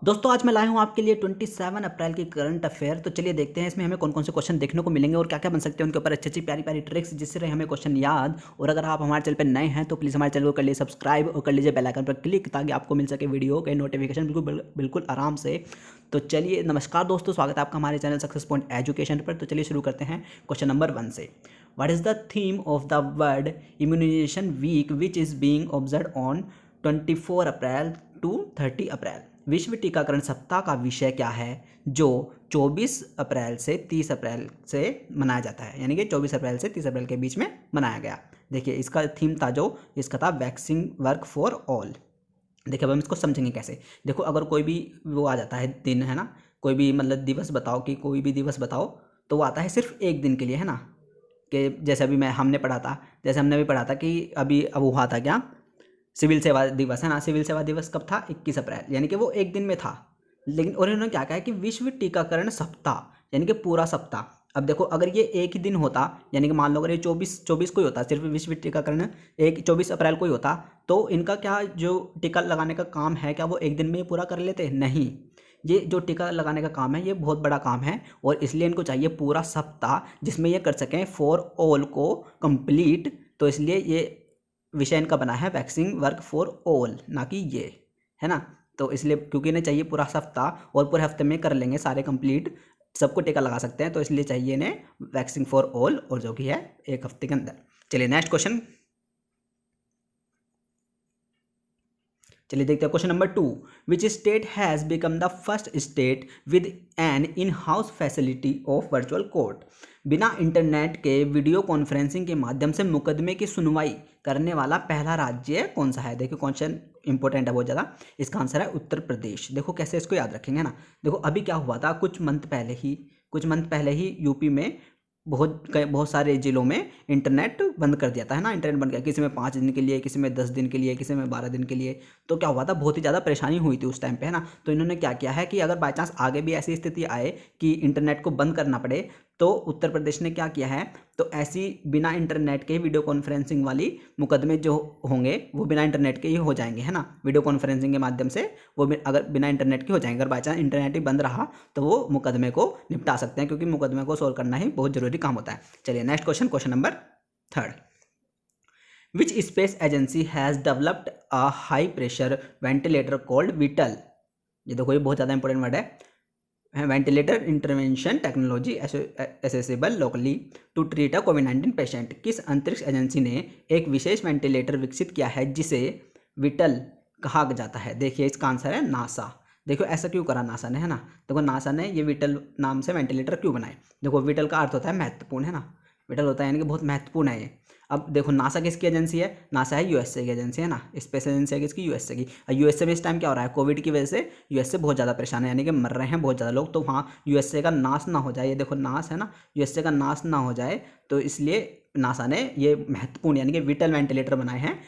दोस्तों आज मैं लाया हूँ आपके लिए 27 अप्रैल की करंट अफेयर। तो चलिए देखते हैं इसमें हमें कौन कौन से क्वेश्चन देखने को मिलेंगे और क्या क्या बन सकते हैं उनके ऊपर अच्छी अच्छी प्यारी प्यारी ट्रिक्स जिससे रहे हमें क्वेश्चन याद। और अगर आप हमारे चैनल पर नए हैं तो प्लीज़ हमारे चैनल को कर लीजिए सब्सक्राइब और कर लीजिए बेल आइकन पर क्लिक ताकि आपको मिल सके वीडियो के नोटिफिकेशन बिल्कुल आराम से। तो चलिए नमस्कार दोस्तों, स्वागत है आपका हमारे चैनल सक्सेस पॉइंट एजुकेशन पर। तो चलिए शुरू करते हैं क्वेश्चन नंबर 1 से। What is the theme of the world immunisation week which is being observe on 24 April to 30 April. विश्व टीकाकरण सप्ताह का विषय क्या है जो 24 अप्रैल से 30 अप्रैल से मनाया जाता है, यानी कि 24 अप्रैल से 30 अप्रैल के बीच में मनाया गया। देखिए इसका थीम था इसका था वैक्सीन वर्क फॉर ऑल। देखिए अब हम इसको समझेंगे कैसे। देखो अगर कोई भी वो आ जाता है दिन, है ना, कोई भी मतलब दिवस बताओ कि कोई भी दिवस बताओ तो वो आता है सिर्फ एक दिन के लिए, है ना। कि जैसे अभी हमने पढ़ा था, जैसे हमने भी पढ़ा था कि अभी अब हुआ था क्या, सिविल सेवा दिवस, है ना। सिविल सेवा दिवस कब था? 21 अप्रैल, यानी कि वो एक दिन में था। लेकिन और इन्होंने क्या कहा है कि विश्व टीकाकरण सप्ताह, यानी कि पूरा सप्ताह। अब देखो अगर ये एक ही दिन होता, यानी कि मान लो अगर ये 24 को ही होता, सिर्फ विश्व टीकाकरण एक 24 अप्रैल को ही होता, तो इनका क्या जो टीका लगाने का काम है क्या वो एक दिन में ही पूरा कर लेते? नहीं, ये जो टीका लगाने का काम है ये बहुत बड़ा काम है और इसलिए इनको चाहिए पूरा सप्ताह जिसमें ये कर सकें फॉर ऑल को कंप्लीट। तो इसलिए ये विषय इनका बना है वैक्सीन वर्क फॉर ऑल, ना कि ये, है ना। तो इसलिए क्योंकि इन्हें चाहिए पूरा हफ्ता और पूरे हफ्ते में कर लेंगे सारे कंप्लीट, सबको टीका लगा सकते हैं, तो इसलिए चाहिए इन्हें वैक्सीन फॉर ऑल और जो कि है एक हफ्ते के अंदर। चलिए नेक्स्ट क्वेश्चन, चलिए देखते हैं question number 2। Which state has become the first state with an in house facility of virtual court. बिना इंटरनेट के वीडियो कॉन्फ्रेंसिंग के माध्यम से मुकदमे की सुनवाई करने वाला पहला राज्य कौन सा है? देखिए क्वेश्चन इंपॉर्टेंट है बहुत ज़्यादा। इसका आंसर है उत्तर प्रदेश। देखो कैसे इसको याद रखेंगे ना। देखो अभी क्या हुआ था, कुछ मंथ पहले ही यूपी में बहुत सारे ज़िलों में इंटरनेट बंद कर दिया था, है ना। इंटरनेट बंद किया, किसी में 5 दिन के लिए, किसी में 10 दिन के लिए, किसी में 12 दिन के लिए। तो क्या हुआ था, बहुत ही ज़्यादा परेशानी हुई थी उस टाइम पे, है ना। तो इन्होंने क्या किया है कि अगर बाई चांस आगे भी ऐसी स्थिति आए कि इंटरनेट को बंद करना पड़े तो उत्तर प्रदेश ने क्या किया है, तो ऐसी बिना इंटरनेट के वीडियो कॉन्फ्रेंसिंग वाली मुकदमे जो होंगे वो बिना इंटरनेट के ही हो जाएंगे, है ना। वीडियो कॉन्फ्रेंसिंग के माध्यम से वो अगर बिना इंटरनेट के हो जाएंगे, अगर बाई चांस इंटरनेट ही बंद रहा तो वो मुकदमे को निपटा सकते हैं, क्योंकि मुकदमे को सोल्व करना ही बहुत जरूरी काम होता है। चलिए next question, question number 3। Which space agency has developed a high pressure ventilator called vital. ये देखो ये बहुत ज़्यादा इंपॉर्टेंट वर्ड है। Ventilator intervention technology accessible locally to treat a covid patient. किस अंतरिक्ष एजेंसी ने एक विशेष वेंटिलेटर विकसित किया है जिसे विटल कहा जाता है? देखिए इसका आंसर है नासा। देखो ऐसा क्यों करा नासा ने, है ना। देखो नासा ने ये विटल नाम से वेंटिलेटर क्यों बनाए। देखो विटल का अर्थ होता है महत्वपूर्ण, है ना। विटल होता है यानी कि बहुत महत्वपूर्ण है ये। अब देखो नासा किसकी एजेंसी है? नासा है यूएसए की एजेंसी, है ना। स्पेस एजेंसी है किसकी? यूएसए की। और यूएसए में इस टाइम क्या हो रहा है, कोविड की वजह से यूएसए बहुत ज़्यादा परेशान है, यानी कि मर रहे हैं बहुत ज़्यादा लोग। तो वहाँ यूएसए का नाश ना हो जाए, ये देखो नाश है ना, यूएसए का नाश ना हो जाए, तो इसलिए नासा ने ये महत्वपूर्ण यानी कि विटल वेंटिलेटर बनाए हैं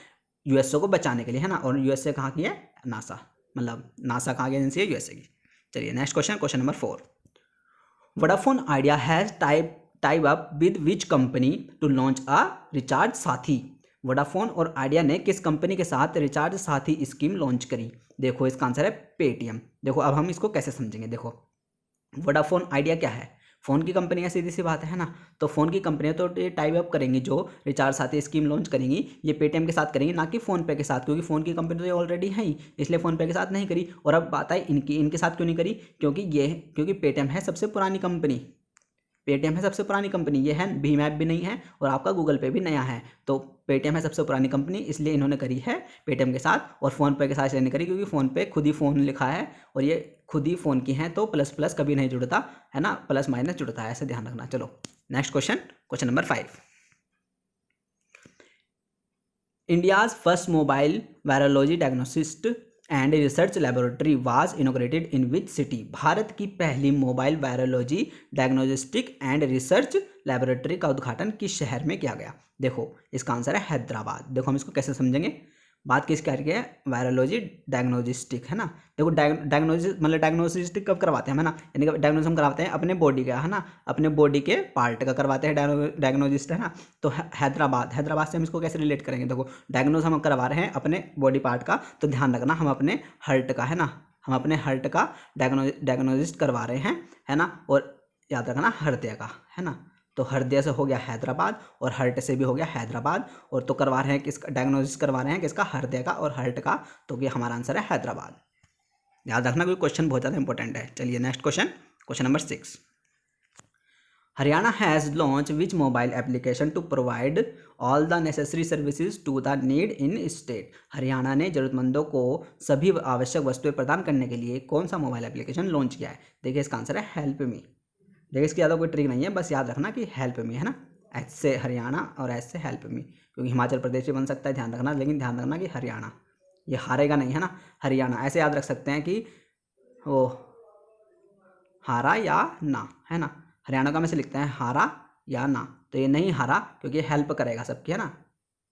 यूएसए को बचाने के लिए, है ना। और यूएसए कहाँ की है? नासा, मतलब नासा कहाँ की एजेंसी है? यूएसए की। चलिए next question, question number 4। Vodafone Idea has type up with which company to launch a recharge Saathi. Vodafone और आइडिया ने किस कंपनी के साथ रिचार्ज साथी स्कीम लॉन्च करी? देखो इसका आंसर है पेटीएम। देखो अब हम इसको कैसे समझेंगे। देखो वोडाफोन आइडिया क्या है? फ़ोन की कंपनी है, सीधी सी बात है ना। तो फ़ोन की कंपनियाँ तो ये टाइप अप करेंगी, जो रिचार्ज साथी स्कीम लॉन्च करेंगी ये पेटीएम के साथ करेंगी, ना कि फ़ोनपे के साथ, क्योंकि फ़ोन की कंपनी तो ये ऑलरेडी है ही, इसलिए फ़ोनपे के साथ नहीं करी। और अब बात है इनके साथ क्यों नहीं करी, क्योंकि पेटीएम है सबसे पुरानी कंपनी। पेटीएम है सबसे पुरानी कंपनी, ये है भीम ऐप भी नहीं है और आपका गूगल पे भी नया है। तो पेटीएम है सबसे पुरानी कंपनी, इसलिए इन्होंने करी है पेटीएम के साथ। और फ़ोनपे के साथ इसलिए नहीं करी क्योंकि फ़ोनपे खुद ही फ़ोन लिखा है और ये खुद ही फ़ोन की हैं, तो प्लस प्लस कभी नहीं जुड़ता, है ना, प्लस माइनस जुड़ता है, ऐसे ध्यान रखना। चलो next question, question number 5। India's first mobile virology diagnostic and research laboratory was inaugurated in which city. Bharat की पहली mobile virology diagnostic and research laboratory का उद्घाटन किस शहर में किया गया? देखो इसका आंसर है हैदराबाद। देखो हम इसको कैसे समझेंगे, बात किस करके है? वायरोलॉजी डायग्नोस्टिक, है ना। देखो डायग्नोसिस मतलब डायग्नोस्टिक कब करवाते हैं, है ना, यानी कि डायग्नोसिस हम करवाते हैं अपने बॉडी का, है ना, अपने बॉडी के पार्ट का करवाते हैं डायग्नोसिस्ट, है ना। तो हैदराबाद से हम इसको कैसे रिलेट करेंगे? देखो डायग्नोस हम करवा रहे हैं अपने बॉडी पार्ट का, तो ध्यान रखना हम अपने हार्ट का, है ना, हम अपने हार्ट का डायग्नोसिस करवा रहे हैं, है ना। और याद रखना हृदय का, है ना। तो हृदय से हो गया हैदराबाद और हार्ट से भी हो गया हैदराबाद, और तो करवा रहे हैं किसका डायग्नोसिस करवा रहे हैं, किसका, हृदय का और हार्ट का। तो ये हमारा आंसर है हैदराबाद। याद रखना कोई क्वेश्चन बहुत ज़्यादा इंपॉर्टेंट है। चलिए next question, question number 6। Haryana has launch which mobile application to provide all the necessary services to the need in state. Haryana ने जरूरतमंदों को सभी आवश्यक वस्तुएं प्रदान करने के लिए कौन सा मोबाइल एप्लीकेशन लॉन्च किया है। देखिए इसका आंसर है हेल्प मी। देखिए इसकी ज़्यादा कोई ट्रिक नहीं है, बस याद रखना कि हेल्प मी, है ना। एच से हरियाणा और एच से हेल्प मी, क्योंकि हिमाचल प्रदेश भी बन सकता है, ध्यान रखना, लेकिन ध्यान रखना कि हरियाणा, ये हारेगा नहीं, है ना। हरियाणा ऐसे याद रख सकते हैं कि वो हारा या ना, है ना। हरियाणा का में से लिखते हैं हारा या ना, तो ये नहीं हारा क्योंकि ये हेल्प करेगा सबकी, है ना,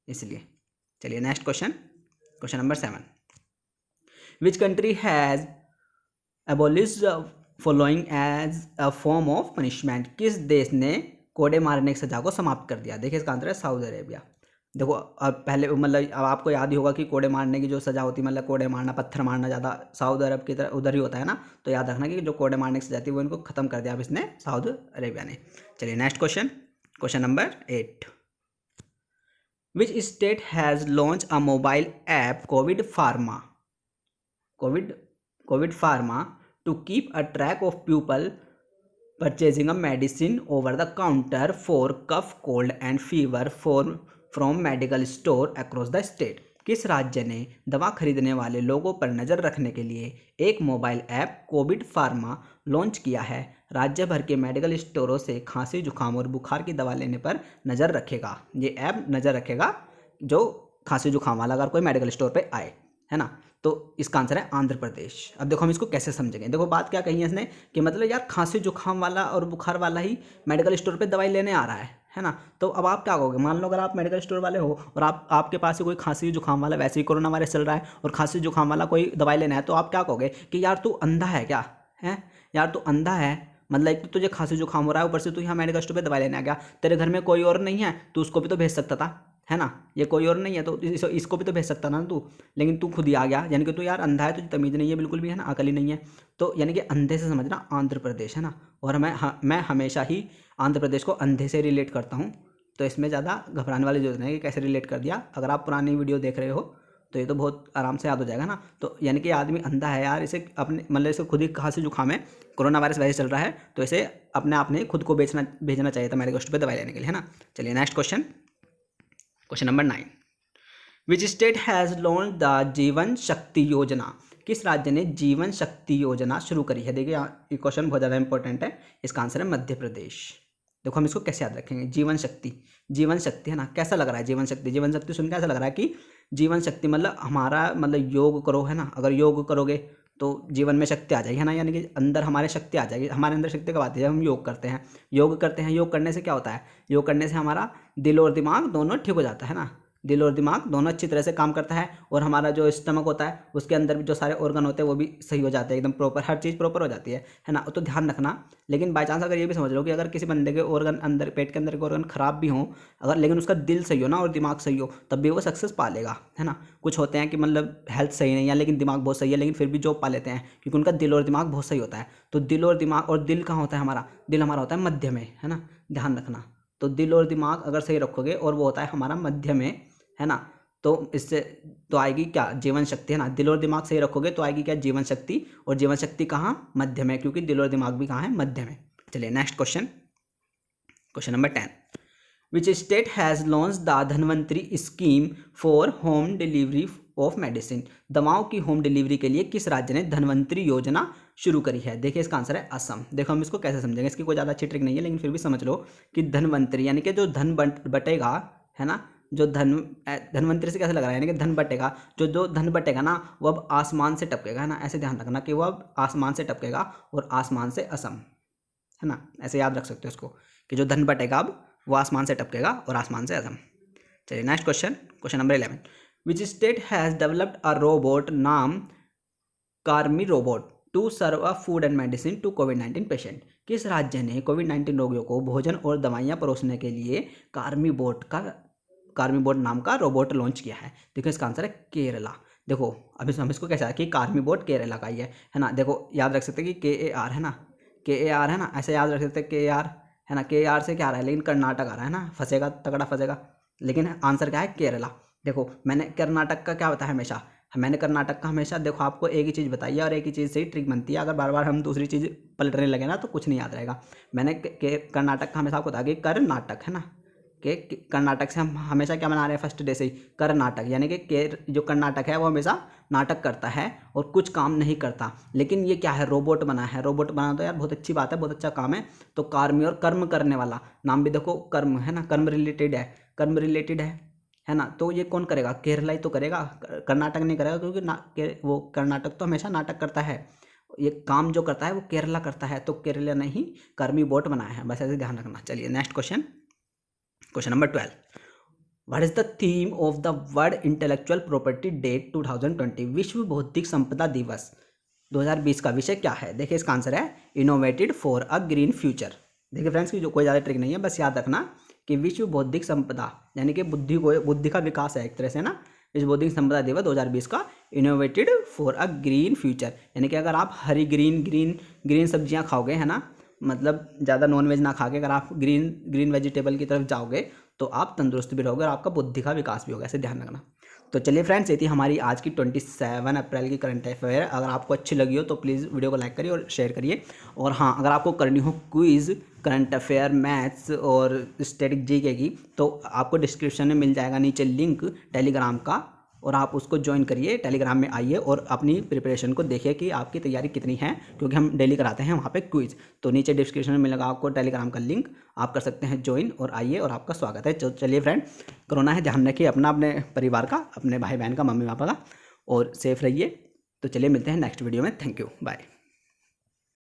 इसलिए। चलिए next question, question number 7। Which country has abolished following as a form of punishment. किस देश ने कोड़े मारने की सजा को समाप्त कर दिया। देखिए इसका आंसर है सऊदी अरेबिया। देखो अब पहले मतलब अब आपको याद ही होगा कि कोड़े मारने की जो सज़ा होती है, मतलब कोड़े मारना, पत्थर मारना ज़्यादा सऊदी अरब की तरह उधर ही होता है ना। तो याद रखना कि जो कोड़े मारने की सज़ा थी वो इनको ख़त्म कर दिया अब इसने, सऊदी अरेबिया ने। चलिए next question, question number 8। Which state has launch a mobile app covid pharma to keep a track of people purchasing a medicine over the counter for cough, cold and fever from medical store across the state। किस राज्य ने दवा खरीदने वाले लोगों पर नज़र रखने के लिए एक mobile app covid pharma launch किया है। राज्य भर के मेडिकल स्टोरों से खांसी, जुकाम और बुखार की दवा लेने पर नज़र रखेगा। ये ऐप नज़र रखेगा जो खांसी जुकाम वाला अगर कोई मेडिकल स्टोर पे आए, है ना। तो इसका आंसर है आंध्र प्रदेश। अब देखो हम इसको कैसे समझेंगे। देखो बात क्या कही है इसने कि मतलब यार खांसी जुकाम वाला और बुखार वाला ही मेडिकल स्टोर पे दवाई लेने आ रहा है ना। तो अब आप क्या कहोगे, मान लो अगर आप मेडिकल स्टोर वाले हो और आपके पास ही कोई खांसी जुकाम वाला, वैसे ही कोरोना वायरस चल रहा है और खांसी जुकाम वाला कोई दवाई लेना है, तो आप क्या कहोगे कि यार तू अंधा है क्या, है यार तू अंधा है, मतलब एक तो तुझे खांसी जुकाम हो रहा है, ऊपर से तू यहाँ मेडिकल स्टोर पे दवाई लेने आ गया, तेरे घर में कोई और नहीं है, तू उसको भी तो भेज सकता था, है ना। ये कोई और नहीं है तो इसको भी तो भेज सकता ना तू, लेकिन तू खुद ही आ गया, यानी कि तू यार अंधा है, तुझे तमीज़ नहीं है बिल्कुल भी, है ना, अकल ही नहीं है। तो यानी कि अंधे से समझना आंध्र प्रदेश, है ना। और मैं हमेशा ही आंध्र प्रदेश को अंधे से रिलेट करता हूँ, तो इसमें ज़्यादा घबराने वाली जरूरत नहीं है कि कैसे रिलेट कर दिया। अगर आप पुरानी वीडियो देख रहे हो तो ये तो बहुत आराम से याद हो जाएगा ना। तो यानी कि आदमी अंधा है यार, इसे अपने मतलब इसे खुद ही खांसी जुकाम है, कोरोना वायरस वैसे चल रहा है, तो इसे अपने आप ने खुद को भेजना चाहिए था मेडिकल स्टोर पे दवाई लेने के लिए, है ना। चलिए next question, question number 9। Which state has launch the जीवन शक्ति योजना। किस राज्य ने जीवन शक्ति योजना शुरू करी है। देखिए ये क्वेश्चन बहुत ज़्यादा इंपॉर्टेंट है, इसका आंसर है मध्य प्रदेश। देखो हम इसको कैसे याद रखेंगे, जीवन शक्ति, जीवन शक्ति, है ना। कैसा लग रहा है जीवन शक्ति, जीवन शक्ति सुन के ऐसा लग रहा है कि जीवन शक्ति मतलब हमारा मतलब योग करो, है ना। अगर योग करोगे तो जीवन में शक्ति आ जाएगी, है ना, यानी कि अंदर हमारे शक्ति आ जाएगी। हमारे अंदर शक्ति कब आती है, जब हम योग करते हैं। योग करने से क्या होता है, योग करने से हमारा दिल और दिमाग दोनों ठीक हो जाता है ना। दिल और दिमाग दोनों अच्छी तरह से काम करता है, और हमारा जो स्टमक होता है उसके अंदर भी जो सारे ऑर्गन होते हैं वो भी सही हो जाते हैं, एकदम प्रॉपर, हर चीज़ प्रॉपर हो जाती है ना। तो ध्यान रखना। लेकिन बाई चांस अगर ये भी समझ लो कि अगर किसी बंदे के ऑर्गन अंदर, पेट के अंदर के ऑर्गन खराब भी हों, अगर लेकिन उसका दिल सही हो ना और दिमाग सही हो, तब भी वो सक्सेस पा लेगा, है ना। कुछ होते हैं कि मतलब हेल्थ सही नहीं है लेकिन दिमाग बहुत सही है, लेकिन फिर भी जॉब पा लेते हैं क्योंकि उनका दिल और दिमाग बहुत सही होता है। तो दिल और दिमाग, और दिल कहाँ होता है हमारा, दिल हमारा होता है मध्य में, है ना, ध्यान रखना। तो दिल और दिमाग अगर सही रखोगे और वो होता है हमारा मध्य में, है ना, तो इससे तो आएगी क्या, जीवन शक्ति, है ना। दिल और दिमाग सही रखोगे तो आएगी क्या, जीवन शक्ति। और जीवन शक्ति कहाँ, मध्य में, क्योंकि दिल और दिमाग भी कहाँ है, मध्य में। चलिए next question, question number 10। Which state has launch the Dhanvantari scheme for home delivery of medicine. दवाओं की होम डिलीवरी के लिए किस राज्य ने धन्वंतरी योजना शुरू करी है। देखिए इसका आंसर है असम। देखो हम इसको कैसे समझेंगे, इसकी कोई ज़्यादा अच्छी ट्रिक नहीं है, लेकिन फिर भी समझ लो कि धन्वंतरी यानी कि जो धन बटेगा, है ना, जो धन्वंतरी से कैसे लग रहा है, यानी कि धन बटेगा, जो धन बटेगा ना वो अब आसमान से टपकेगा, है ना। ऐसे ध्यान रखना कि वो अब आसमान से टपकेगा और आसमान से असम, है ना। ऐसे याद रख सकते हो इसको कि जो धन बटेगा अब वो आसमान से टपकेगा और आसमान से असम। चलिए next question, question number 11। Which state has developed a robot name Karmi robot to serve a food and medicine to कोविड-19 पेशेंट। किस राज्य ने कोविड-19 रोगियों को भोजन और दवाइयाँ परोसने के लिए कार्मी बोट नाम का रोबोट लॉन्च किया है। देखो इसका आंसर है केरला। देखो अभी हम इसको कैसा है कि कार्मी बोर्ड केरला का ही है ना। देखो याद रख सकते हैं कि KAR है ना, KAR है ना, ऐसे याद रख सकते हैं KAR है ना। KAR से क्या आ रहा है, लेकिन कर्नाटक आ रहा है ना, फंसेगा तगड़ा फंसेगा, लेकिन आंसर क्या है केरला। देखो मैंने कर्नाटक का क्या बताया हमेशा, मैंने कर्नाटक का हमेशा, देखो आपको एक ही चीज़ बताई है और एक ही चीज़ से ही ट्रिक बनती है, अगर बार बार हम दूसरी चीज़ पलटने लगे ना तो कुछ नहीं याद रहेगा। मैंने कर्नाटक का हमेशा आपको बताया कि कर्नाटक है ना, कि कर्नाटक से हम हमेशा क्या बना रहे हैं फर्स्ट डे से ही, कर्नाटक, यानी कि जो कर्नाटक है वो हमेशा नाटक करता है और कुछ काम नहीं करता। लेकिन ये क्या है, रोबोट बना है, रोबोट बना तो यार बहुत अच्छी बात है, बहुत अच्छा काम है। तो कार्मी और कर्म करने वाला, नाम भी देखो कर्म है ना, कर्म रिलेटेड है, कर्म रिलेटेड है ना। तो ये कौन करेगा, केरला ही तो करेगा, कर्नाटक नहीं करेगा, क्योंकि वो कर्नाटक तो हमेशा नाटक करता है, ये काम जो करता है वो केरला करता है, तो केरला ने ही कर्मी बोट बनाया है, बस ऐसे ध्यान रखना। चलिए next question, question number 12, what is the theme of the world intellectual property day 2020, विश्व बौद्धिक संपदा दिवस 2020 का विषय क्या है। देखिए इसका आंसर है innovated for a green future. देखिए फ्रेंड्स की जो कोई ज़्यादा ट्रिक नहीं है, बस याद रखना कि विश्व बौद्धिक संपदा यानी कि बुद्धि का विकास है एक तरह से ना। विश्व बौद्धिक संपदा दिवस 2020 का innovated for a green future, यानी कि अगर आप हरी ग्रीन सब्जियां खाओगे है ना, मतलब ज़्यादा नॉनवेज ना खा के अगर आप ग्रीन वेजिटेबल की तरफ जाओगे तो आप तंदुरुस्त भी रहोगे और आपका बुद्धि का विकास भी होगा, ऐसे ध्यान रखना। तो चलिए फ्रेंड्स, ये थी हमारी आज की 27 अप्रैल की करंट अफेयर। अगर आपको अच्छी लगी हो तो प्लीज़ वीडियो को लाइक करिए और शेयर करिए। और हाँ, अगर आपको करनी हो क्विज़, करंट अफेयर, मैथ्स और स्टैटिक जीके की, तो आपको डिस्क्रिप्शन में मिल जाएगा नीचे लिंक टेलीग्राम का, और आप उसको ज्वाइन करिए, टेलीग्राम में आइए और अपनी प्रिपरेशन को देखिए कि आपकी तैयारी कितनी है, क्योंकि हम डेली कराते हैं वहाँ पे क्विज़। तो नीचे डिस्क्रिप्शन में मिलेगा आपको टेलीग्राम का लिंक, आप कर सकते हैं ज्वाइन और आइए, और आपका स्वागत है। चलिए फ्रेंड, कोरोना है, ध्यान रखिए अपना, अपने परिवार का, अपने भाई बहन का, मम्मी पापा का, और सेफ रहिए। तो चलिए मिलते हैं नेक्स्ट वीडियो में। Thank you, bye.